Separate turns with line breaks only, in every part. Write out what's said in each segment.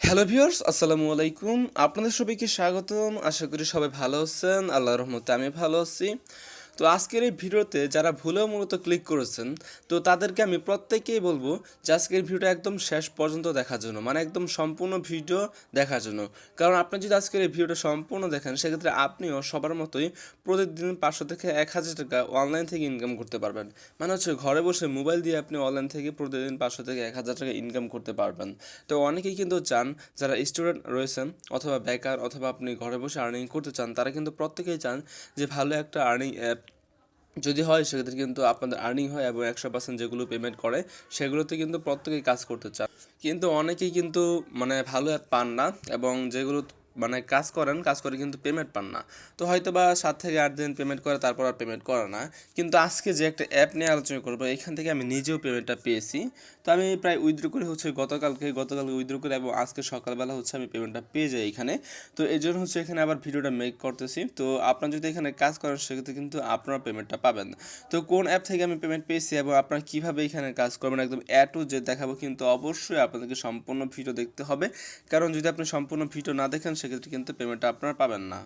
Hello viewers, আসসালামু আলাইকুম। আপনাদের সবাইকে স্বাগতম। আশা করি সবাই ভালো আছেন। আল্লাহর রহমতে আমি ভালো আছি। তো আজকের এই ভিডিওতে যারা ভুলেও মূলত ক্লিক করেছেন, তো তাদেরকে আমি প্রত্যেককেই বলবো যে আজকের ভিডিওটা একদম শেষ পর্যন্ত দেখার জন্য, মানে একদম সম্পূর্ণ ভিডিও দেখার জন্য। কারণ আপনি যদি আজকের এই ভিডিওটা সম্পূর্ণ দেখেন, সেক্ষেত্রে আপনিও সবার মতোই প্রতিদিন 500 থেকে 1000 টাকা অনলাইন থেকে ইনকাম করতে পারবেন। মানে হচ্ছে ঘরে বসে মোবাইল দিয়ে আপনি অনলাইন থেকে প্রতিদিন 500 থেকে 1000 টাকা ইনকাম করতে পারবেন। তো অনেকেই কিন্তু চান, যারা স্টুডেন্ট রয়েছেন অথবা বেকার অথবা আপনি ঘরে বসে আর্নিং করতে চান, তারা কিন্তু প্রত্যেকেই চান যে ভালো একটা আর্নিং অ্যাপ যদি হয়, সেক্ষেত্রে কিন্তু আপনাদের আর্নিং হয় এবং 100% যেগুলো পেমেন্ট করে সেগুলোতে কিন্তু প্রত্যেকেই কাজ করতে চান। কিন্তু অনেকেই কিন্তু মানে ভালো অ্যাপ পান না, এবং যেগুলো মানে কাজ করে কিন্তু পেমেন্ট পান না। তো হয়তো বা 7 থেকে 8 দিন পেমেন্ট করে, তারপর আর পেমেন্ট করে না। কিন্তু আজকে যে একটা অ্যাপ নিয়ে আলোচনা করবো, এখান থেকে আমি নিজেও পেমেন্টটা পেয়েছি। তো আমি প্রায় উইথড্র করে হচ্ছে গতকালকে উইথড্র করে, এবং আজকে সকালবেলা হচ্ছে আমি পেমেন্টটা পেয়ে যাই এখানে। তো এই জন্য হচ্ছে এখানে আবার ভিডিওটা মেক করতেছি। তো আপনারা যদি এখানে কাজ করেন, সেক্ষেত্রে কিন্তু আপনারা পেমেন্টটা পাবেন। তো কোন অ্যাপ থেকে আমি পেমেন্ট পেয়েছি এবং আপনারা কীভাবে এখানে কাজ করবেন, একদম টু জেড দেখাবো। কিন্তু অবশ্যই আপনাদেরকে সম্পূর্ণ ভিডিও দেখতে হবে, কারণ যদি আপনি সম্পূর্ণ ভিডিও না দেখেন, সেক্ষেত্রে কিন্তু পেমেন্টটা আপনারা পাবেন না।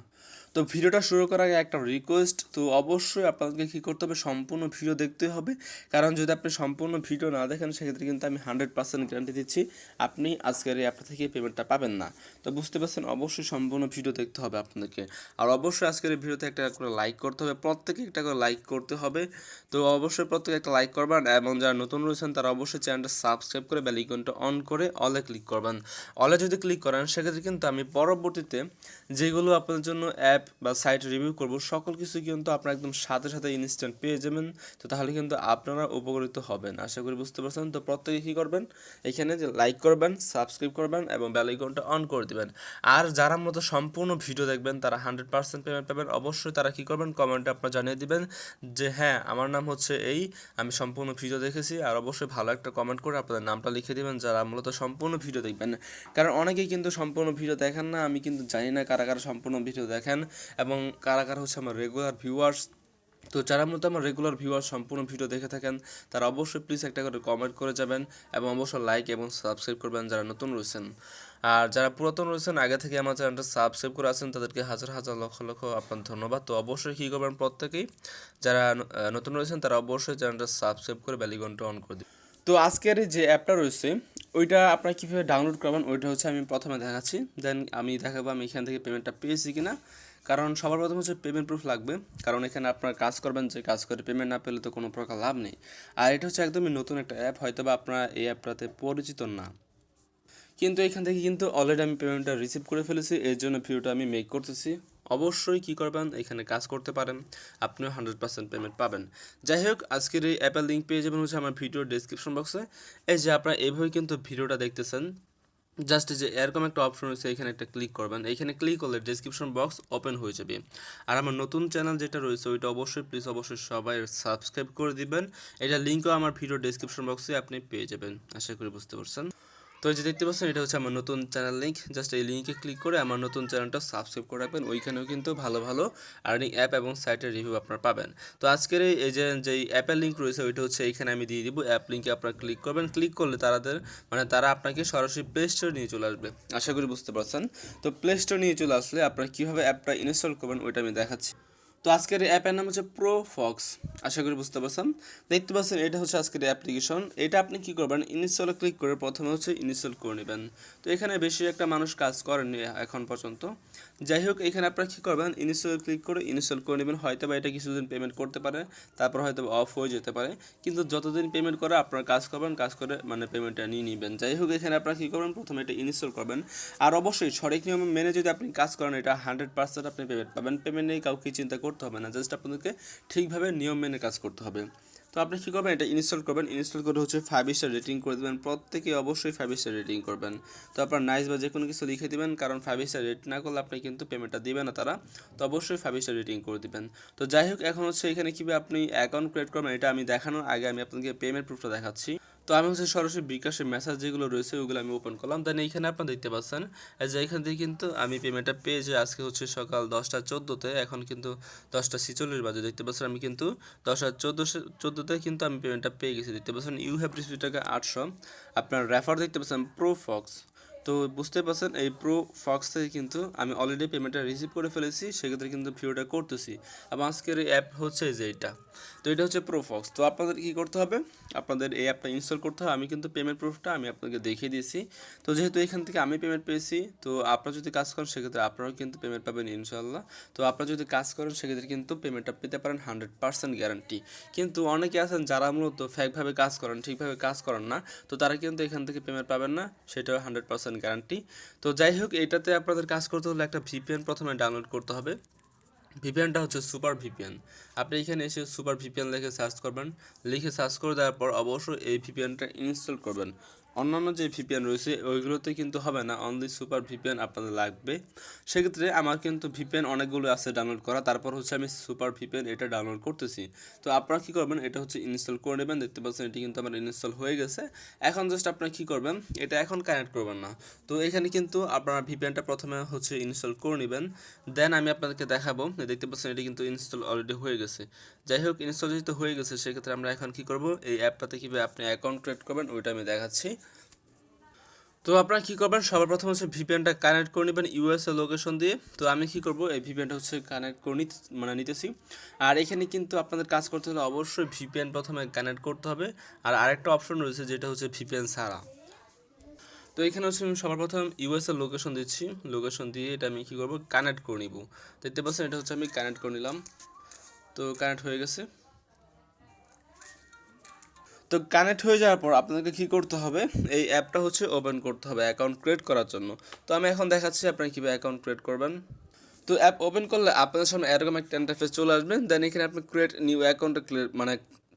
তো ভিডিওটা শুরু করার আগে একটা রিকোয়েস্ট, তো অবশ্যই আপনাদেরকে কী করতে হবে, সম্পূর্ণ ভিডিও দেখতে হবে। কারণ যদি আপনি সম্পূর্ণ ভিডিও না দেখেন, সেক্ষেত্রে কিন্তু আমি 100% গ্যারান্টি দিচ্ছি আপনি আজকের এই অ্যাপটা থেকে পেমেন্টটা পাবেন না। তো বুঝতে পারছেন, অবশ্যই সম্পূর্ণ ভিডিও দেখতে হবে আপনাদেরকে। আর অবশ্যই আজকের এই ভিডিওতে একটা করে লাইক করতে হবে, প্রত্যেকে একটা করে লাইক করতে হবে। তো অবশ্যই প্রত্যেকে একটা লাইক করবেন, এবং যারা নতুন রয়েছেন তারা অবশ্যই চ্যানেলটা সাবস্ক্রাইব করে বেল আইকনটা অন করে অলে ক্লিক করবেন। অলে যদি ক্লিক করেন, সেক্ষেত্রে কিন্তু আমি পরবর্তীতে যেগুলো আপনাদের জন্য অ্যাপ বা সাইট রিভিউ করব, সকল কিছু কিন্তু আপনারা একদম সাথে সাথে ইনস্ট্যান্ট পেয়ে যাবেন। তো তাহলে কিন্তু আপনারা উপকৃত হবেন, আশা করি বুঝতে পারছেন। তো প্রত্যেকে কী করবেন, এখানে যে লাইক করবেন, সাবস্ক্রাইব করবেন এবং বেল আইকনটা অন করে দিবেন। আর যারা মতো সম্পূর্ণ ভিডিও দেখবেন, তারা 100% পেমেন্ট পাবেন। অবশ্যই তারা কী করবেন, কমেন্টে আপনারা জানিয়ে দিবেন যে হ্যাঁ, আমার নাম হচ্ছে এই, আমি সম্পূর্ণ ভিডিও দেখেছি। আর অবশ্যই ভালো একটা কমেন্ট করে আপনাদের নামটা লিখে দিবেন, যারা মূলত সম্পূর্ণ ভিডিও দেখবেন। কারণ অনেকেই কিন্তু সম্পূর্ণ ভিডিও দেখেন না। আমি কিন্তু জানি না কারা কারা সম্পূর্ণ ভিডিও দেখেন এবং কারা কারা হচ্ছে আমার রেগুলার ভিউয়ার্স। তো যারা মূলত আমার রেগুলার ভিউয়ার সম্পূর্ণ ভিডিও দেখে থাকেন, তারা অবশ্যই প্লিজ একটা করে কমেন্ট করে যাবেন, এবং অবশ্যই লাইক এবং সাবস্ক্রাইব করবেন যারা নতুন রয়েছেন। আর যারা পুরাতন রয়েছেন, আগে থেকে আমার চ্যানেলটা সাবস্ক্রাইব করে আছেন, তাদেরকে হাজার হাজার লক্ষ লক্ষ আপনার ধন্যবাদ। তো অবশ্যই কী করবেন, প্রত্যেকেই যারা নতুন রয়েছেন, তারা অবশ্যই চ্যানেলটা সাবস্ক্রাইব করে বেল আইকনটা অন করে দিন। তো আজকের যে অ্যাপটা রয়েছে, ওইটা আপনারা কীভাবে ডাউনলোড করবেন, ওইটা হচ্ছে আমি প্রথমে দেখাচ্ছি। দেন আমি দেখাবো আমি এখান থেকে পেমেন্টটা পেয়েছি কিনা। কারণ সবার প্রথম হচ্ছে পেমেন্ট প্রুফ লাগবে, কারণ এখানে আপনারা কাজ করবেন, যে কাজ করে পেমেন্ট না পেলে তো কোনো প্রকার লাভ নেই। আর এটা হচ্ছে একদমই নতুন একটা অ্যাপ, হয়তো বা আপনারা এই অ্যাপটাতে পরিচিত না। কিন্তু এখান থেকে কিন্তু অলরেডি আমি পেমেন্টটা রিসিভ করে ফেলেছি, এর জন্য ভিডিওটা আমি মেক করতেছি। অবশ্যই কী করবেন, এখানে কাজ করতে পারেন, আপনিও 100% পেমেন্ট পাবেন। যাই হোক, আজকের এই অ্যাপের লিঙ্ক পেয়ে যাবেন হচ্ছে আমার ভিডিওর ডেসক্রিপশন বক্সে। এই যে আপনারা এভাবে কিন্তু ভিডিওটা দেখতেছেন, জাস্ট যে এরকম একটা অপশন রয়েছে, এখানে একটা ক্লিক করবেন। এখানে ক্লিক করলে ডেসক্রিপশন বক্স ওপেন হয়ে যাবে। আর আমার নতুন চ্যানেল যেটা রয়েছে, ওইটা অবশ্যই প্লিজ অবশ্যই সবাই সাবস্ক্রাইব করে দিবেন। এটা লিঙ্কও আমার ভিডিও ডেসক্রিপশন বক্সে আপনি পেয়ে যাবেন, আশা করি বুঝতে পারছেন। তো এই যে দেখতে পাচ্ছেন, এটা হচ্ছে আমার নতুন চ্যানেল লিঙ্ক। জাস্ট এই লিঙ্কে ক্লিক করে আমার নতুন চ্যানেলটা সাবস্ক্রাইব করে রাখবেন। ওইখানেও কিন্তু ভালো ভালো আর্নিং অ্যাপ এবং সাইটের রিভিউ আপনারা পাবেন। তো আজকের এই যে অ্যাপের লিঙ্ক রয়েছে, ওইটা হচ্ছে এইখানে আমি দিয়ে দিব। অ্যাপ লিঙ্কে আপনারা ক্লিক করবেন। ক্লিক করলে তারা আপনাকে সরাসরি প্লে স্টোর নিয়ে চলে আসবে, আশা করি বুঝতে পারছেন। তো প্লে স্টোর নিয়ে চলে আসলে আপনারা কীভাবে অ্যাপটা ইনস্টল করবেন, ওইটা আমি দেখাচ্ছি। তো আজকের এই অ্যাপের নাম হচ্ছে প্রো ফক্স, আশা করি বুঝতে পারছেন। দেখতে পাচ্ছেন, এটা হচ্ছে আজকের অ্যাপ্লিকেশন। এটা আপনি কি করবেন, ইনস্টলে ক্লিক করে প্রথমে হচ্ছে ইনস্টল করে নেবেন। তো এখানে বেশি একটা মানুষ কাজ করেনি এখন পর্যন্ত। যাই হোক, এখানে আপনারা কী করবেন, ইনস্টলে ক্লিক করে ইনস্টল করে নেবেন। হয়তো বা এটা কিছুদিন পেমেন্ট করতে পারে, তারপর হয়তো অফ হয়ে যেতে পারে। কিন্তু যতদিন পেমেন্ট করে আপনারা কাজ করবেন, কাজ করে মানে পেমেন্টটা নিয়ে নেবেন। যাই হোক, এখানে আপনারা কী করবেন, প্রথমে এটা ইনস্টল করবেন। আর অবশ্যই সঠিক নিয়ম মেনে যদি আপনি কাজ করেন, এটা 100% আপনি পেমেন্ট পাবেন। পেমেন্ট নিয়ে কাউকে চিন্তা করতে হবে না, জাস্ট আপনাদেরকে ঠিকভাবে নিয়ম মেনে কাজ করতে হবে। তো আপনি কী করবেন, এটা ইনস্টল করবেন। ইনস্টল করে হচ্ছে 5 স্টার রেটিং করে দেবেন। প্রত্যেকে অবশ্যই 5 স্টার রেটিং করবেন। তো আপনার নাইস বা যে কোনো কিছু লিখে দেবেন, কারণ 5 স্টার রেট না করলে আপনি কিন্তু পেমেন্টটা দিবে না তারা। তো অবশ্যই 5 স্টার রেটিং করে দিবেন। তো যাই হোক, এখন হচ্ছে এখানে কীভাবে আপনি অ্যাকাউন্ট ক্রিয়েট করবেন, এটা আমি দেখানোর আগে আমি আপনাকে পেমেন্ট প্রুফটা দেখাচ্ছি। তো আমি হচ্ছে সরাসরি বিকাশের মেসেজ যেগুলো রয়েছে, ওগুলো আমি ওপেন করলাম। দেন এইখানে আপনারা দেখতে পাচ্ছেন যে এখান থেকে কিন্তু আমি পেমেন্টটা পেয়েছি। আজকে হচ্ছে সকাল 10টা 14-তে, এখন কিন্তু 10টা 46 বাজে। দেখতে পাচ্ছেন আমি কিন্তু 10টা 14-তে কিন্তু আমি পেমেন্টটা পেয়ে গেছি। দেখতে পাচ্ছেন ইউ হ্যাভ রিসিভড টাকা 800। আপনার রেফার দেখতে পাচ্ছেন প্রো ফক্স। তো বুঝতে পারছেন এই প্রো ফক্স থেকে কিন্তু আমি অলরেডি পেমেন্টটা রিসিভ করে ফেলেছি, সেক্ষেত্রে কিন্তু ভিডিওটা করতেছি। এবং আজকের এই অ্যাপ হচ্ছে যে এটা, তো এটা হচ্ছে প্রো ফক্স। তো আপনাদের কী করতে হবে, আপনাদের এই অ্যাপটা ইনস্টল করতে হবে। আমি কিন্তু পেমেন্ট প্রুফটা আমি আপনাকে দেখিয়ে দিয়েছি। তো যেহেতু এখান থেকে আমি পেমেন্ট পেয়েছি, তো আপনারা যদি কাজ করেন সেক্ষেত্রে আপনারাও কিন্তু পেমেন্ট পাবেন ইনশাল্লাহ। তো আপনারা যদি কাজ করেন সেক্ষেত্রে কিন্তু পেমেন্টটা পেতে পারেন 100% গ্যারান্টি। কিন্তু অনেকে আছেন যারা মূলত ফ্যাকভাবে কাজ করেন, ঠিকভাবে কাজ করেন না, তো তারা কিন্তু এখান থেকে পেমেন্ট পাবেন না, সেটাও 100% গ্যারান্টি। তো যাই হোক, এটাতে আপনাদের কাজ করতে হলে একটা ভিপিএন প্রথমে ডাউনলোড করতে হবে। ভিপিএনটা হচ্ছে সুপার ভিপিএন। আপনি এখানে এসে সুপার ভিপিএন লিখে সার্চ করবেন, লিখে সার্চ করে দেওয়ার পর অবশ্যই এই ভিপিএনটা ইনস্টল করবেন। অন্যান্য যে ভিপিএন রয়েছে ওইগুলোতে কিন্তু হবে না, অনলি সুপার ভিপিএন আপনাদের লাগবে। সেক্ষেত্রে আমার কিন্তু ভিপিএন অনেকগুলো আছে ডাউনলোড করা, তারপর হচ্ছে আমি সুপার ভিপিএন এটা ডাউনলোড করতেছি। তো আপনারা কী করবেন, এটা হচ্ছে ইনস্টল করে নেবেন। দেখতে পাচ্ছেন এটি কিন্তু আমার ইনস্টল হয়ে গেছে। এখন জাস্ট আপনারা কী করবেন, এটা এখন কানেক্ট করবেন না। তো এখানে কিন্তু আপনারা ভিপিএনটা প্রথমে হচ্ছে ইনস্টল করে নেবেন, দেন আমি আপনাদেরকে দেখাবো। দেখতে পাচ্ছেন এটি কিন্তু ইনস্টল অলরেডি হয়ে গেছে। যাই হোক, ইনস্টল যেহেতু হয়ে গেছে সেক্ষেত্রে আমরা এখন কী করব, এই অ্যাপটাতে কীভাবে আপনি অ্যাকাউন্ট ক্রিয়েট করবেন ওইটা আমি দেখাচ্ছি। তো আপনারা কী করবেন, সবার প্রথম হচ্ছে ভিপিএনটা কানেক্ট করে নেবেন ইউএসএ লোকেশন দিয়ে। তো আমি কী করব, এই ভিপিএনটা হচ্ছে কানেক্ট করে নিতেছি। আর এখানে কিন্তু আপনাদের কাজ করতে হলে অবশ্যই ভিপিএন প্রথমে কানেক্ট করতে হবে। আর আরেকটা অপশন রয়েছে যেটা হচ্ছে ভিপিএন ছাড়া। তো এখানে হচ্ছে আমি সবার প্রথম ইউএসএর লোকেশন দিচ্ছি, লোকেশন দিয়ে এটা আমি কী করবো, কানেক্ট করে নিব। দেখতে পাচ্ছেন এটা হচ্ছে আমি কানেক্ট করে নিলাম। তো কানেক্ট হয়ে গেছে। তো কানেক্ট হয়ে যাওয়ার পর আপনাদেরকে কী করতে হবে, এই অ্যাপটা হচ্ছে ওপেন করতে হবে অ্যাকাউন্ট ক্রিয়েট করার জন্য। তো আমি এখন দেখাচ্ছি আপনারা কীভাবে অ্যাকাউন্ট ক্রিয়েট করবেন। তো অ্যাপ ওপেন করলে আপনাদের সামনে এরকম একটা ইন্টারফেস চলে আসবে। দেন এখানে আপনি ক্রিয়েট নিউ অ্যাকাউন্টে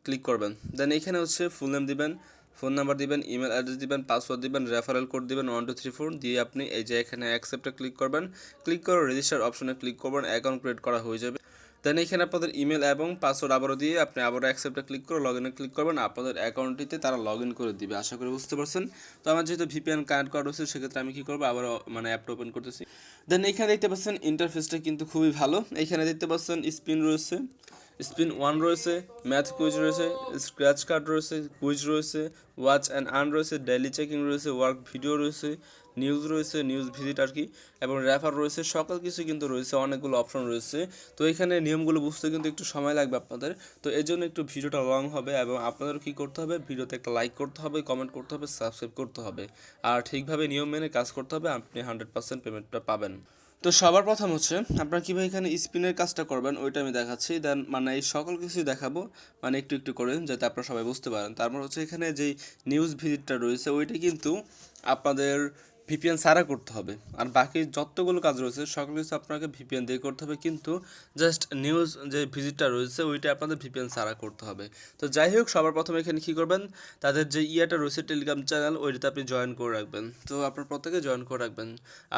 ক্লিক করবেন। দেন এখানে হচ্ছে ফুল নেম দিবেন, ফোন নাম্বার দিবেন, ইমেল অ্যাড্রেস দিবেন, পাসওয়ার্ড দিবেন, রেফারেল কোড দিবেন 1234 দিয়ে আপনি এই যে এখানে অ্যাকসেপ্টে ক্লিক করবেন। ক্লিক করে রেজিস্টার অপশনে ক্লিক করবেন, অ্যাকাউন্ট ক্রিয়েট করা হয়ে যাবে। দেন এখানে আপনাদের ইমেল এবং পাসওয়ার্ড আবারও দিয়ে আপনি আবারও অ্যাকসেপ্টে ক্লিক করে লগ ইনে ক্লিক করবেন, আপনাদের অ্যাকাউন্টটিতে তারা লগ ইন করে দিবে। আশা করি বুঝতে পারছেন। তো আমার যেহেতু ভিপিএন কানেক্ট করা রয়েছে সেক্ষেত্রে আমি কী করবো, আবার অ্যাপটা ওপেন করতেছি। দেন এখানে দেখতে পাচ্ছেন ইন্টারফেসটা কিন্তু খুবই ভালো। এখানে দেখতে পাচ্ছেন স্পিন রয়েছে, স্পিন 1 রয়েছে, ম্যাথ কুইজ রয়েছে, স্ক্র্যাচ কার্ড রয়েছে, কুইজ রয়েছে, ওয়াচ অ্যান্ড আর্ন রয়েছে, ডেইলি চেকিং রয়েছে, ওয়ার্ক ভিডিও রয়েছে, নিউজ রয়েছে, নিউজ ভিজিট আর কি, এবং রেফার রয়েছে, সকল কিছু কিন্তু রয়েছে, অনেকগুলো অপশন রয়েছে। তো এখানে নিয়মগুলো বুঝতে কিন্তু একটু সময় লাগবে আপনাদের। তো এই জন্য একটু ভিডিওটা লং হবে, এবং আপনাদের কী করতে হবে, ভিডিওতে একটা লাইক করতে হবে, কমেন্ট করতে হবে, সাবস্ক্রাইব করতে হবে, আর ঠিকভাবে নিয়ম মেনে কাজ করতে হবে, আপনি 100% পেমেন্টটা পাবেন। তো সবার প্রথম হচ্ছে আপনারা কীভাবে এখানে স্পিনের কাজটা করবেন ওইটা আমি দেখাচ্ছি। দেন এই সকল কিছুই দেখাবো, একটু একটু করে, যাতে আপনারা সবাই বুঝতে পারেন। তারপর হচ্ছে এখানে যেই নিউজ ভিজিটটা রয়েছে ওইটা কিন্তু আপনাদের ভিপিএন ছাড়া করতে হবে। আর বাকি যতগুলো কাজ রয়েছে সকল কিছু আপনাকে ভিপিএন দিয়ে করতে হবে, কিন্তু জাস্ট নিউজ যে ভিজিটটা রয়েছে ওইটা আপনাদের ভিপিএন ছাড়া করতে হবে। তো যাই হোক, সবার প্রথমে এখানে কী করবেন, তাদের যে ইয়েটা রয়েছে টেলিগ্রাম চ্যানেল ওইটাতে আপনি জয়েন করে রাখবেন। তো আপনার প্রত্যেকে জয়েন করে রাখবেন।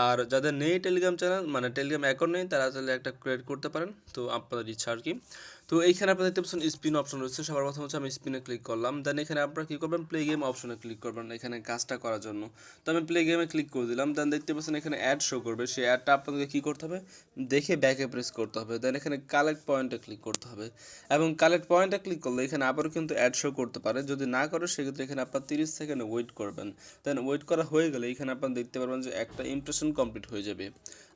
আর যাদের নেই টেলিগ্রাম চ্যানেল, টেলিগ্রাম অ্যাকাউন্ট নেই, তারা তাহলে একটা ক্রিয়েট করতে পারেন, তো আপনাদের ইচ্ছা আর কি। তো এইখানে আপনারা দেখতে পাচ্ছেন স্পিন অপশন রয়েছে। সবার প্রথম হচ্ছে আমি স্পিনে ক্লিক করলাম। দেন এখানে আপনারা কী করবেন, প্লে গেম অপশনে ক্লিক করবেন এখানে কাজটা করার জন্য। তো আমি প্লে গেমে ক্লিক করে দিলাম। দেন দেখতে পাচ্ছেন এখানে অ্যাড শো করবে, সেই অ্যাডটা আপনাদেরকে কী করতে হবে, দেখে ব্যাকে প্রেস করতে হবে। দেন এখানে কালেক্ট পয়েন্টে ক্লিক করতে হবে, এবং কালেক্ট পয়েন্টে ক্লিক করলে এখানে আবারও কিন্তু অ্যাড শো করতে পারে। যদি না করে সেক্ষেত্রে এখানে আপনার 30 সেকেন্ড ওয়েট করবেন। দেন ওয়েট করা হয়ে গেলে এখানে আপনারা দেখতে পারবেন যে একটা ইমপ্রেশন কমপ্লিট হয়ে যাবে।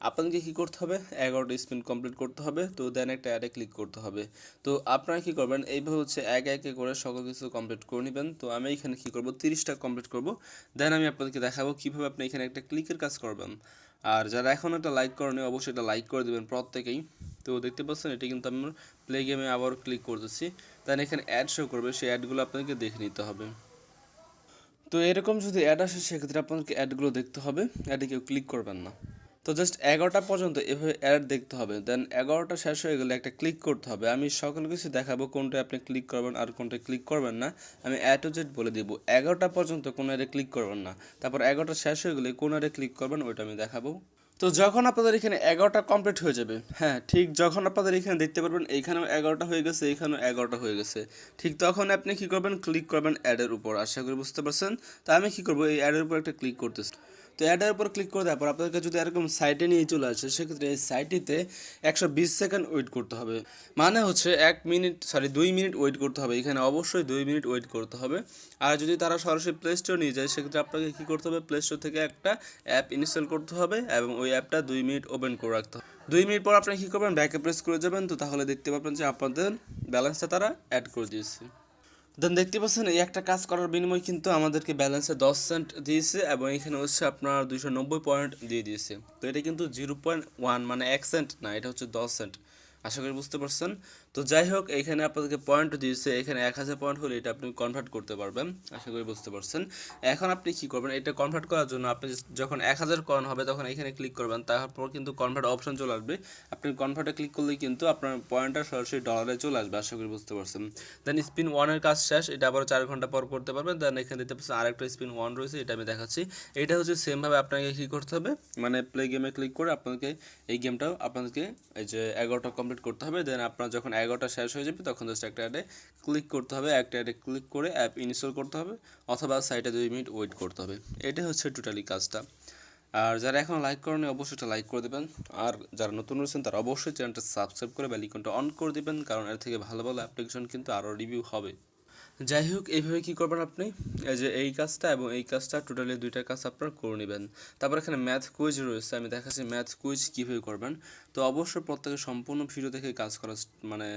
আপনাদেরকে কী করতে হবে, 11টা স্পিন কমপ্লিট করতে হবে। তো দেন একটা অ্যাডে ক্লিক করতে হবে। তো আপনারা কী করবেন, এইভাবে হচ্ছে একে একে করে সকল কিছু কমপ্লিট করে নেবেন। তো আমি এখানে কী করব, 30টা কমপ্লিট করব। দেন আমি আপনাদেরকে দেখাবো কীভাবে আপনি এখানে একটা ক্লিকের কাজ করবেন। আর যারা এখন একটা লাইক করেনি অবশ্যই এটা লাইক করে দেবেন প্রত্যেকেই। তো দেখতে পাচ্ছেন এটি কিন্তু আমি প্লে গেমে আবার ক্লিক করতেছি। দেন এখানে অ্যাড শো করবে, সেই অ্যাডগুলো আপনাদেরকে দেখে নিতে হবে। তো এরকম যদি অ্যাড আসে সেক্ষেত্রে আপনাদেরকে অ্যাডগুলো দেখতে হবে, অ্যাডে কেউ ক্লিক করবেন না। তো জাস্ট 11টা পর্যন্ত এভাবে অ্যাড দেখতে হবে। দেন 11টা শেষ হয়ে গেলে একটা ক্লিক করতে হবে। আমি সকল কিছু দেখাবো কোনটা আপনি ক্লিক করবেন আর কোনটা ক্লিক করবেন না। আমি A to Z বলে দিব। 11টা পর্যন্ত কোনো অ্যাডে ক্লিক করবেন না, তারপর 11টা শেষ হয়ে গেলে কোন অ্যাডে ক্লিক করবেন ওইটা আমি দেখাবো। তো যখন আপনাদের এখানে 11টা কমপ্লিট হয়ে যাবে, হ্যাঁ ঠিক যখন আপনাদের এখানে দেখতে পারবেন এইখানেও 11টা হয়ে গেছে, এইখানেও 11টা হয়ে গেছে, ঠিক তখন আপনি কী করবেন, ক্লিক করবেন অ্যাডের উপর। আশা করি বুঝতে পারছেন। তো আমি কী করবো, এই অ্যাডের উপর একটা ক্লিক করতেছি। তো অ্যাডের উপর ক্লিক করে দেওয়ার পর আপনাদেরকে যদি এরকম সাইটে নিয়ে চলে আসে, সেক্ষেত্রে এই সাইটটিতে 120 সেকেন্ড ওয়েট করতে হবে। মানে হচ্ছে 2 মিনিট ওয়েট করতে হবে। এখানে অবশ্যই 2 মিনিট ওয়েট করতে হবে। আর যদি তারা সরাসরি প্লে স্টোর নিয়ে যায়, সেক্ষেত্রে আপনাকে কী করতে হবে, প্লে স্টোর থেকে একটা অ্যাপ ইনস্টল করতে হবে এবং ওই অ্যাপটা 2 মিনিট ওপেন করে রাখতে হবে। 2 মিনিট পর আপনি কী করবেন, ব্যাকে প্রেস করে যাবেন। তো তাহলে দেখতে পাবেন যে আপনাদের ব্যালেন্সটা তারা অ্যাড করে দিয়েছে। দেন দেখতে পাচ্ছেন এই একটা কাজ করার বিনিময়ে কিন্তু আমাদেরকে ব্যালেন্সে 10 সেন্ট দিয়েছে এবং এখানে হচ্ছে আপনার 290 পয়েন্ট দিয়ে দিয়েছে। তো এটা কিন্তু 0.1 মানে 1 সেন্ট না, এটা হচ্ছে 10 সেন্ট। আশা করি বুঝতে পারছেন। তো যাই হোক, এখানে আপনাদেরকে পয়েন্ট দিয়েছে, এখানে 1000 পয়েন্ট হলে এটা আপনি কনভার্ট করতে পারবেন। আশা করি বুঝতে পারছেন। এখন আপনি কী করবেন, এটা কনভার্ট করার জন্য আপনি যখন 1000 কয়েন হবে তখন এখানে ক্লিক করবেন, তারপর কিন্তু কনভার্ট অপশন চলে আসবে। আপনি কনভার্টে ক্লিক করলেই কিন্তু আপনার পয়েন্টটা সরাসরি ডলারে চলে আসবে। আশা করি বুঝতে পারছেন। দেন স্পিন ওয়ানের কাজ শেষ, এটা আবার 4 ঘন্টা পর করতে পারবেন। দেন এখানে দিতে পারছেন আরেকটা স্পিন ওয়ান রয়েছে, এটা আমি দেখাচ্ছি। এটা হচ্ছে সেমভাবে আপনাকে কী করতে হবে, মানে প্লে গেমে ক্লিক করে আপনাকে এই গেমটাও আপনাদেরকে এই যে 11টা কমপ্লিট করতে হবে। দেন আপনার যখন 11টা শেষ হয়ে যাবে তখন জাস্ট একটা অ্যাডে ক্লিক করতে হবে, একটা অ্যাডে ক্লিক করে অ্যাপ ইনস্টল করতে হবে অথবা সাইটে 2 মিনিট ওয়েট করতে হবে। এটা হচ্ছে টোটালি কাজটা। আর যারা এখন লাইক করেনি অবশ্যই এটা লাইক করে দেবেন। আর যারা নতুন রয়েছেন তারা অবশ্যই চ্যানেলটা সাবস্ক্রাইব করে বেল আইকনটা অন করে দেবেন, কারণ এর থেকে ভালো ভালো অ্যাপ্লিকেশন কিন্তু আরও রিভিউ হবে। যাই হোক, এইভাবে কী করবেন আপনি, এই যে এই কাজটা এবং এই কাজটা টোটালি দুইটা কাজ আপনার করে নেবেন। তারপর এখানে ম্যাথ কুইজ রয়েছে, আমি দেখাচ্ছি ম্যাথ কুইজ কীভাবে করবেন। তো অবশ্যই প্রত্যেকে সম্পূর্ণ ভিডিও দেখে কাজ করা মানে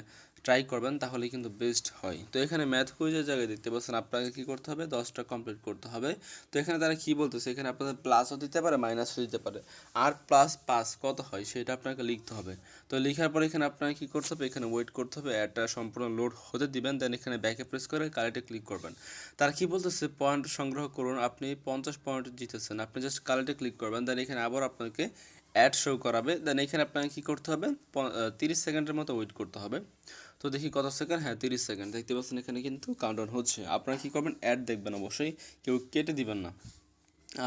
ট্রাই করবেন, তাহলে কিন্তু বেস্ট হয়। তো এখানে ম্যাথ কুইজের জায়গায় দেখতে পাচ্ছেন আপনাকে কী করতে হবে, 10টা কমপ্লিট করতে হবে। তো এখানে তারা কী বলতেছে, এখানে আপনাদের প্লাসও দিতে পারে মাইনাসও দিতে পারে। আর প্লাস 5 কত হয় সেটা আপনাকে লিখতে হবে। তো লেখার পরে এখানে আপনাকে কী করতে হবে, এখানে ওয়েট করতে হবে, অ্যাডটা সম্পূর্ণ লোড হতে দিবেন। দেন এখানে ব্যাকে প্রেস করে কালেক্টে ক্লিক করবেন। তারা কী বলতেছে, পয়েন্ট সংগ্রহ করুন, আপনি 50 পয়েন্ট জিতেছেন। আপনি জাস্ট কালেক্টে ক্লিক করবেন। দেন এখানে আবার আপনাকে অ্যাড শো করাবে। দেন এখানে আপনাকে কী করতে হবে, 30 সেকেন্ডের মতো ওয়েট করতে হবে। তো দেখি কত সেকেন্ড, হ্যাঁ 30 সেকেন্ড। দেখতে পাচ্ছেন এখানে কিন্তু কাউন্টডাউন হচ্ছে। আপনারা কী করবেন, অ্যাড দেখবেন অবশ্যই, কেউ কেটে দিবেন না।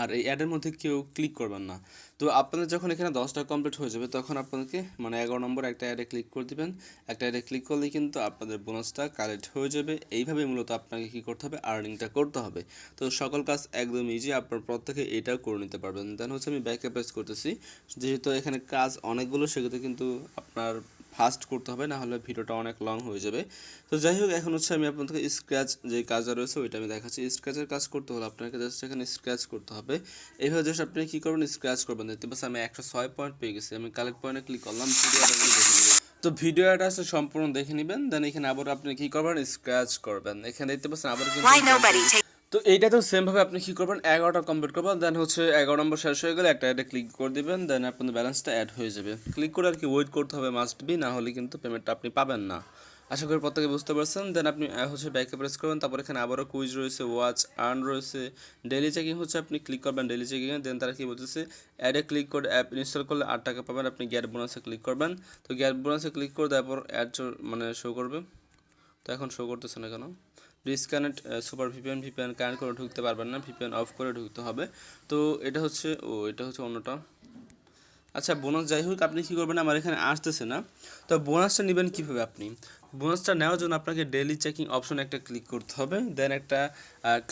আর এই অ্যাডের মধ্যে কেউ ক্লিক করবেন না। তো আপনাদের যখন এখানে 10টা কমপ্লিট হয়ে যাবে তখন আপনাদেরকে মানে 11 নম্বর একটা অ্যাডে ক্লিক করে দিবেন। একটা অ্যাডে ক্লিক করলেই কিন্তু আপনাদের বোনাসটা কালেক্ট হয়ে যাবে। এইভাবে মূলত আপনাকে কী করতে হবে, আর্নিংটা করতে হবে। তো সকল কাজ একদম ইজি, আপনার প্রত্যেকে এটাও করে নিতে পারবেন। দেন হচ্ছে আমি ব্যাকে প্রেস করতেছি, যেহেতু এখানে কাজ অনেকগুলো সেক্ষেত্রে কিন্তু আপনার ফাস্ট করতে হবে, না হলে ভিডিওটা অনেক লং হয়ে যাবে। তো যাই হোক, এখন হচ্ছে আমি আপনাদেরকে স্ক্র্যাচ যে কাজটা রয়েছে ওইটা আমি দেখাচ্ছি। স্ক্র্যাচের কাজ করতে হলে আপনাকে জাস্ট এখানে স্ক্র্যাচ করতে হবে। এইভাবে জাস্ট আপনি কী করবেন, স্ক্র্যাচ করবেন। দেখতে পাচ্ছি আমি 106 পয়েন্ট পেয়ে গেছি। আমি কালেক্ট পয়েন্টে ক্লিক করলাম, ভিডিওটা দেখে নেবেন। তো ভিডিওটা আছে সম্পূর্ণ দেখে নেবেন। দেন এখানে আবার আপনি কী করবেন, স্ক্র্যাচ করবেন। এখানে দেখতে পাচ্ছেন আবার কিন্তু তো এইটা তো সেমভাবে আপনি কী করবেন, 11টা কমপ্লিট করবেন। দেন হচ্ছে 11 নম্বর শেষ হয়ে গেলে একটা অ্যাডে ক্লিক করে দেবেন। দেন আপনাদের ব্যালেন্সটা অ্যাড হয়ে যাবে। ক্লিক করে আর কি ওয়েট করতে হবে মাস্ট বি, না হলে কিন্তু পেমেন্টটা আপনি পাবেন না। আশা করি প্রত্যেকে বুঝতে পারছেন। দেন আপনি হচ্ছে ব্যাকে প্রেস করবেন। তারপর এখানে আবারও কুইজ রয়েছে, ওয়াচ আর্ন রয়েছে, ডেলি চেকিং হচ্ছে আপনি ক্লিক করবেন ডেলি চেকিংয়ে। দেন তারা কী বলতেছে, অ্যাডে ক্লিক করে অ্যাপ ইনস্টল করলে 8 টাকা পাবেন। আপনি গ্যাট বোনাসে ক্লিক করবেন। তো গ্যাট বোনাসে ক্লিক করে তারপর অ্যাড মানে শো করবে। তো এখন শো করতেছে না কেন, ডিসকানেক্ট সুপার ভিপিএন কানেক্ট করে ঢুকতে পারবেন না, ভিপিএন অফ করে ঢুকতে হবে। তো এটা হচ্ছে এটা হচ্ছে অন্যটা। আচ্ছা বোনাস যাই হোক, আপনি কী করবেন, আমার এখানে আসতেছে না। তো বোনাসটা নেবেন কীভাবে, আপনি বোনাসটা নেওয়ার জন্য আপনাকে ডেলি চেকিং অপশনে একটা ক্লিক করতে হবে। দেন একটা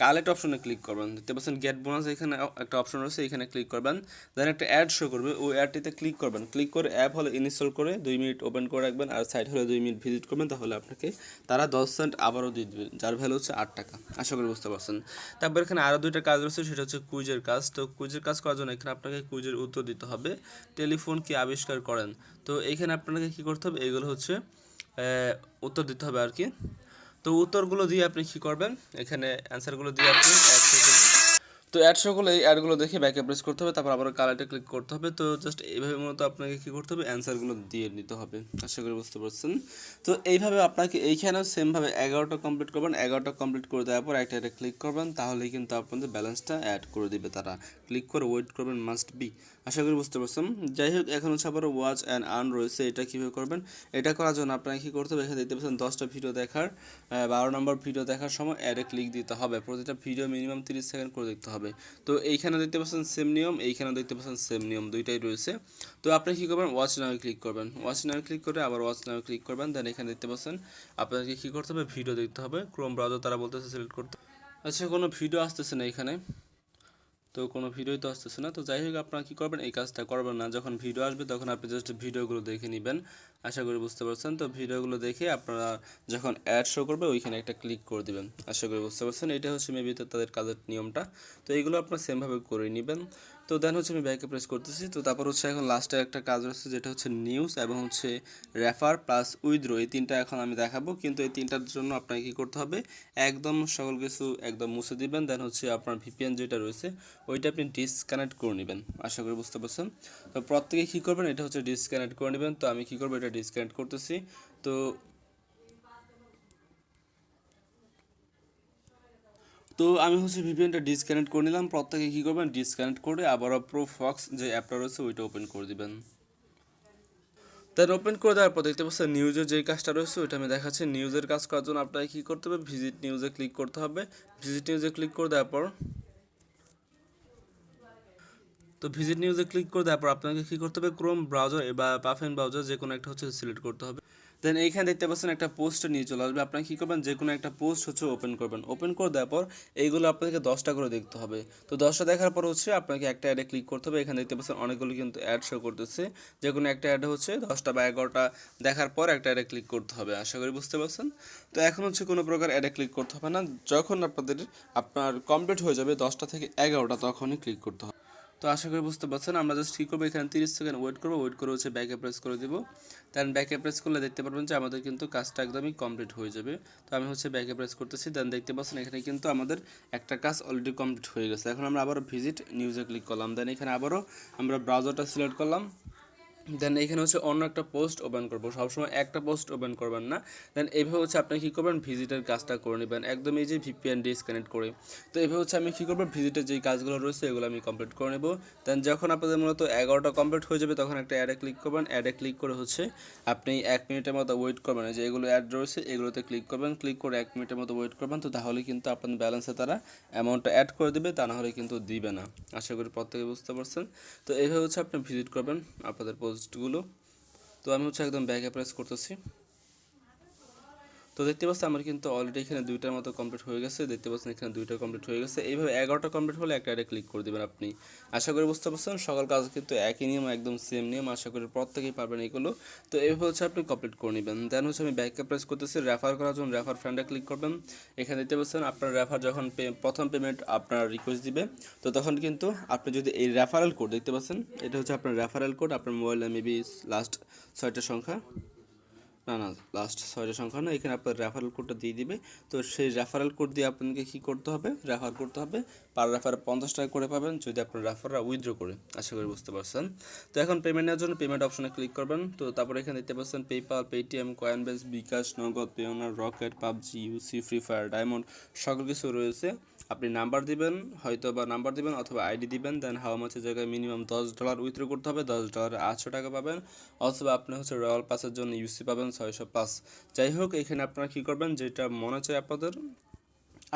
কালেক্ট অপশনে ক্লিক করবেন। দেখতে পাচ্ছেন গেট বোনাস এখানে একটা অপশন রয়েছে, এখানে ক্লিক করবেন। দেন একটা অ্যাড শো করবে, ওই অ্যাডটিতে ক্লিক করবেন। ক্লিক করে অ্যাপ হলে ইনস্টল করে 2 মিনিট ওপেন করে রাখবেন, আর সাইট হলে 2 মিনিট ভিজিট করবেন। তাহলে আপনাকে তারা 10 সেন্ট আবারও দিয়ে দেবে, যার ভ্যালু হচ্ছে 8 টাকা। আশা করি বুঝতে পারছেন। তারপর এখানে আরও দুইটা কাজ রয়েছে, সেটা হচ্ছে কুইজের কাজ। তো কুইজের কাজ করার জন্য এখানে আপনাকে কুইজের উত্তর দিতে হবে। টেলিফোন কি আবিষ্কার করেন, তো এইখানে আপনাকে কী করতে হবে, এইগুলো হচ্ছে উত্তর দিতে হবে আর কি। তো উত্তরগুলো দিয়ে আপনি কী করবেন, এখানে অ্যান্সারগুলো দিয়ে আপনি তো অ্যাড সকলে এই অ্যাডগুলো দেখে ব্যাকে প্রেস করতে হবে, তারপর আবার কালেক্টে ক্লিক করতে হবে। তো জাস্ট এইভাবে মূলত আপনাকে কী করতে হবে, অ্যান্সারগুলো দিয়ে নিতে হবে। আশা করি বুঝতে পারছেন। তো এইভাবে আপনাকে এইখানেও সেমভাবে 11টা কমপ্লিট করবেন। 11টা কমপ্লিট করে দেওয়ার পর একটা ক্লিক করবেন, তাহলেই কিন্তু আপনাদের ব্যালেন্সটা অ্যাড করে দিবে তারা। ক্লিক করে ওয়েট করবেন, মাস্ট বি। আশা করি বুঝতে পারছেন। যাই হোক, এখন হচ্ছে আবার ওয়াচ অ্যান্ড আর্ন রয়েছে, এটা কীভাবে করবেন। এটা করার জন্য আপনাকে কী করতে হবে, এখানে দেখতে পাচ্ছেন 10টা ভিডিও দেখার 12 নম্বর ভিডিও দেখার সময় অ্যাডে ক্লিক দিতে হবে। প্রতিটা ভিডিও মিনিমাম 30 সেকেন্ড করে দেখতে হবে। তো এইখানে দেখতে পাচ্ছেন সেম নিয়ম, এইখানে দেখতে পাচ্ছেন সেম নিয়ম, দুইটাই রয়েছে। তো আপনি কী করবেন, ওয়াচ নাও ক্লিক করবেন। ওয়াচ নাও ক্লিক করে আবার ওয়াচ নাও ক্লিক করবেন। দেন এখানে দেখতে পাচ্ছেন আপনাদেরকে কী করতে হবে, ভিডিও দেখতে হবে। ক্রোম ব্রাউজার তারা বলতেছে সিলেক্ট করতে। আচ্ছা কোনো ভিডিও আসতেছে না এখানে, তো তো কোনো ভিডিওই তো আসতেছে না। তো যাই হোক, আপনারা কী করবেন, এই কাজটা করবেন না। যখন ভিডিও আসবে তখন আপনি জাস্ট ভিডিওগুলো দেখে নেবেন। আশা করি বুঝতে পারছেন। তো ভিডিওগুলো দেখে আপনারা যখন অ্যাড শো করবে ওইখানে একটা ক্লিক করে দিবেন। আশা করি বুঝতে পারছেন। এটা হচ্ছে মেবি তাদের কাজের নিয়মটা। তো এইগুলো আপনারা সেমভাবে করে নেবেন। তো দেন হচ্ছে আমি ব্যাকে প্রেস করতেছি। তো তারপর হচ্ছে এখন লাস্টে একটা কাজ রয়েছে, যেটা হচ্ছে নিউজ এবং হচ্ছে রেফার প্লাস উইথড্র। এই তিনটা এখন আমি দেখাবো, কিন্তু এই তিনটার জন্য আপনাকে কী করতে হবে, একদম সকল কিছু একদম মুছে দিবেন। দেন হচ্ছে আপনার ভিপিএন যেটা রয়েছে ওইটা আপনি ডিসকানেক্ট করে নেবেন। আশা করি বুঝতে পারছেন। তো প্রত্যেকে কী করবেন, এটা হচ্ছে ডিসকানেক্ট করে নেবেন। তো আমি কী করবো, এটা ডিসকানেক্ট করতেছি। তো আমি হচ্ছে ভিপিএনটা ডিসকানেক্ট করে নিলাম। প্রত্যেকে কী করবেন, ডিসকানেক্ট করে আবারও প্রোফক্স যে অ্যাপটা রয়েছে ওইটা ওপেন করে দিবেন। দেন ওপেন করে দেওয়ার পর দেখতে পাচ্ছেন নিউজের যে কাজটা রয়েছে ওইটা আমি দেখাচ্ছি। নিউজের কাজ করার জন্য আপনাকে কী করতে হবে, ভিজিট নিউজে ক্লিক করতে হবে। ভিজিট নিউজে ক্লিক করে দেওয়ার পর ভিজিট নিউজে ক্লিক করে দেওয়ার পর আপনাকে কী করতে হবে, ক্রোম ব্রাউজার বা পাফিন ব্রাউজার যে কোনো একটা হচ্ছে সিলেক্ট করতে হবে। দেন এইখানে দেখতে পাচ্ছেন একটা পোস্ট নিয়ে চলে আসবে। আপনারা কী করবেন, যে কোনো একটা পোস্ট হচ্ছে ওপেন করবেন। ওপেন করে দেওয়ার পর এইগুলো আপনাকে 10টা করে দেখতে হবে। তো 10টা দেখার পর হচ্ছে আপনাকে একটা অ্যাডে ক্লিক করতে হবে। এখানে দেখতে পাচ্ছেন অনেকগুলো কিন্তু অ্যাড শো করতেছে। যে কোনো একটা অ্যাড হচ্ছে 10টা বা 11টা দেখার পর একটা অ্যাডে ক্লিক করতে হবে। আশা করি বুঝতে পারছেন। তো এখন হচ্ছে কোনো প্রকার অ্যাডে ক্লিক করতে হবে না। যখন আপনার কমপ্লিট হয়ে যাবে 10টা থেকে 11টা, তখনই ক্লিক করতে হবে। তো আশা করি বুঝতে পারছেন। আমরা জাস্ট কী করবো, এখানে 30 সেকেন্ড ওয়েট করবো। ওয়েট করে হচ্ছে ব্যাকে প্রেস করে দেবো। দেন ব্যাকে প্রেস করলে দেখতে পারবেন যে আমাদের কিন্তু কাজটা একদমই কমপ্লিট হয়ে যাবে। তো আমি হচ্ছে ব্যাকে প্রেস করতেছি। দেন দেখতে পাচ্ছেন এখানে কিন্তু আমাদের একটা কাজ অলরেডি কমপ্লিট হয়ে গেছে। এখন আমরা আবারও ভিজিট নিউজে ক্লিক করলাম। দেন এখানে আবারও আমরা ব্রাউজারটা সিলেক্ট করলাম। দেন এখানে হচ্ছে অন্য একটা পোস্ট ওপেন করবো। সবসময় একটা পোস্ট ওপেন করবেন না। দেন এইভাবে হচ্ছে আপনি কী করবেন, ভিজিটের কাজটা করে নেবেন একদম এই যে ভিপিএন ডিসকানেক্ট করে। তো এইভাবে হচ্ছে আমি কী করবো, ভিজিটের যেই কাজগুলো রয়েছে এগুলো আমি কমপ্লিট করে নেব। দেন যখন আপনাদের মূলত 11টা কমপ্লিট হয়ে যাবে তখন একটা অ্যাডে ক্লিক করবেন। অ্যাডে ক্লিক করে হচ্ছে আপনি 1 মিনিটের মতো ওয়েট করবেন। যে এগুলো অ্যাড রয়েছে এগুলোতে ক্লিক করবেন। ক্লিক করে 1 মিনিটের মতো ওয়েট করবেন। তো তাহলে কিন্তু আপনার ব্যালেন্সে তারা অ্যামাউন্টটা অ্যাড করে দেবে, তা না হলে কিন্তু দিবে না। আশা করি প্রত্যেকে বুঝতে পারছেন। তো এইভাবে হচ্ছে আপনি ভিজিট করবেন আপনাদের পোস্টগুলো। তো আমি হচ্ছে একদম ব্যাকে প্রেস করতেছি। তো দেখতে পাচ্ছেন আমার কিন্তু অলরেডি এখানে 2টার মতো কমপ্লিট হয়ে গেছে। দেখতে পাচ্ছেন এখানে 2টা কমপ্লিট হয়ে গেছে। এইভাবে 11টা কমপ্লিট হলে একটা অ্যাডে ক্লিক করে দেবেন আপনি। আশা করি বুঝতে পারছেন। সকল কাজ কিন্তু একই নিয়ম, একদম সেম নিয়ম। আশা করি প্রত্যেকেই পারবেন এগুলো। তো এইভাবে হচ্ছে আপনি কমপ্লিট করে নেবেন। দেন হচ্ছে আমি ব্যাকে প্রেস করতেছি। রেফার করার জন্য রেফার ফ্রেন্ডে ক্লিক করবেন। এখানে দেখতে পাচ্ছেন আপনার রেফার যখন প্রথম পেমেন্ট আপনার রিকোয়েস্ট দিবে, তো তখন কিন্তু আপনি যদি এই রেফারেল কোড দেখতে পাচ্ছেন, এটা হচ্ছে আপনার রেফারেল কোড। আপনার মোবাইলে মেবি লাস্ট 6টা সংখ্যা, না না, লাস্ট 6টা সংখ্যা না, এখানে আপনার রেফারেল কোডটা দিয়ে দিবে। তো সেই রেফারেল কোড দিয়ে আপনাকে কী করতে হবে, রেফার করতে হবে। পার রেফারে 50 টাকা করে পাবেন যদি আপনার রেফাররা উইথড্র করে। আশা করি বুঝতে পারছেন। তো এখন পেমেন্টের জন্য পেমেন্ট অপশনে ক্লিক করবেন। তো তারপরে এখানে দেখতে পাচ্ছেন পেপাল, পেটিএম, কয়েনবেস, বিকাশ, নগদ, পেওনার, রকেট, পাবজি, ইউসি, ফ্রি ফায়ার, ডায়মন্ড সকল কিছু রয়েছে। আপনি নাম্বার দিবেন, হয়তো বা নাম্বার দিবেন অথবা আইডি দিবেন। দেন হাউ মাছের জায়গায় মিনিমাম $10 উইথড্র করতে হবে। $10 800 টাকা পাবেন। অথবা আপনি হচ্ছে রয়্যাল পাসের জন্য ইউসি পাবেন 605। যাই হোক, এখানে আপনারা কী করবেন, যেটা মনে চায় আপনাদের,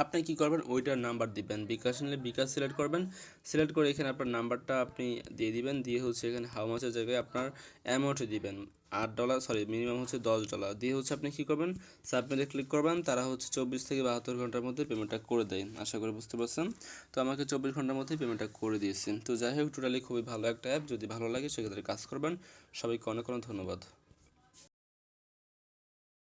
আপনি কী করবেন ওইটার নাম্বার দিবেন। বিকাশ নিলে বিকাশ সিলেক্ট করবেন। সিলেক্ট করে এখানে আপনার নাম্বারটা আপনি দিয়ে দিবেন। দিয়ে হচ্ছে এখানে হাউ মাছের জায়গায় আপনার অ্যামাউন্ট দিবেন। $8, সরি মিনিমাম হচ্ছে $10 দিয়ে হচ্ছে আপনি কী করবেন, সাবমিটে ক্লিক করবেন। তারা হচ্ছে 24 থেকে 72 ঘন্টার মধ্যে পেমেন্টটা করে দেয়। আশা করি বুঝতে পারছেন। তো আমাকে 24 ঘন্টার মধ্যেই পেমেন্টটা করে দিয়েছেন। তো যাই হোক, টোটালি খুবই ভালো একটা অ্যাপ। যদি ভালো লাগে সেক্ষেত্রে কাজ করবেন। সবাইকে অনেক অনেক ধন্যবাদ।